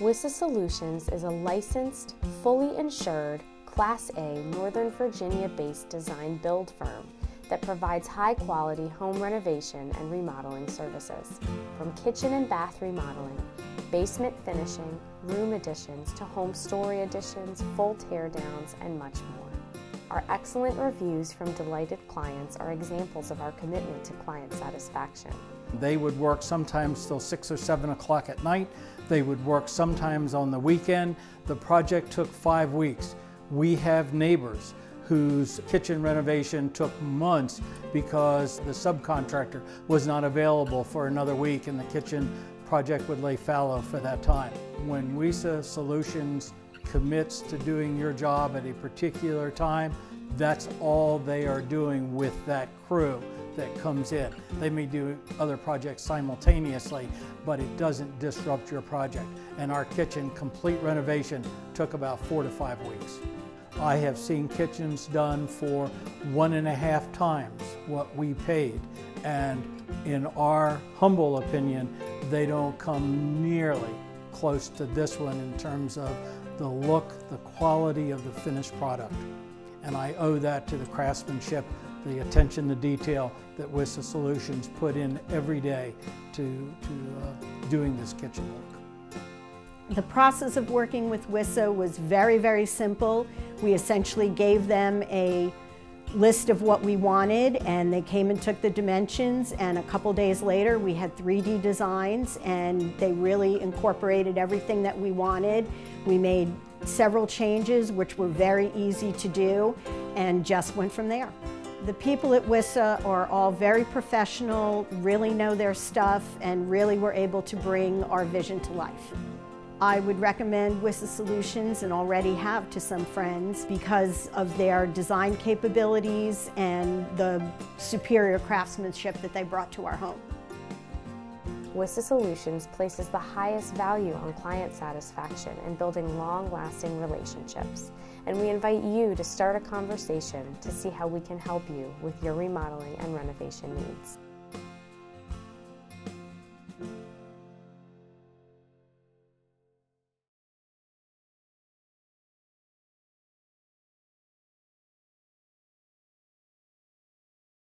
WISA Solutions is a licensed, fully insured, Class A Northern Virginia-based design build firm that provides high-quality home renovation and remodeling services. From kitchen and bath remodeling, basement finishing, room additions to home story additions, full teardowns, and much more. Our excellent reviews from delighted clients are examples of our commitment to client satisfaction. They would work sometimes till 6 or 7 o'clock at night. They would work sometimes on the weekend. The project took 5 weeks. We have neighbors whose kitchen renovation took months because the subcontractor was not available for another week and the kitchen project would lay fallow for that time. When WISA Solutions commits to doing your job at a particular time, that's all they are doing with that crew that comes in. They may do other projects simultaneously, but it doesn't disrupt your project. And our kitchen complete renovation took about 4 to 5 weeks. I have seen kitchens done for 1.5 times what we paid, and in our humble opinion, they don't come nearly close to this one in terms of the look, the quality of the finished product. And I owe that to the craftsmanship, the attention to detail that WISA Solutions put in every day to doing this kitchen look. The process of working with WISA was very, very simple. We essentially gave them a list of what we wanted and they came and took the dimensions, and a couple days later we had 3D designs and they really incorporated everything that we wanted. We made several changes which were very easy to do and just went from there. The people at WISA are all very professional, really know their stuff, and really were able to bring our vision to life. I would recommend WISA Solutions, and already have to some friends, because of their design capabilities and the superior craftsmanship that they brought to our home. WISA Solutions places the highest value on client satisfaction and building long-lasting relationships. And we invite you to start a conversation to see how we can help you with your remodeling and renovation needs.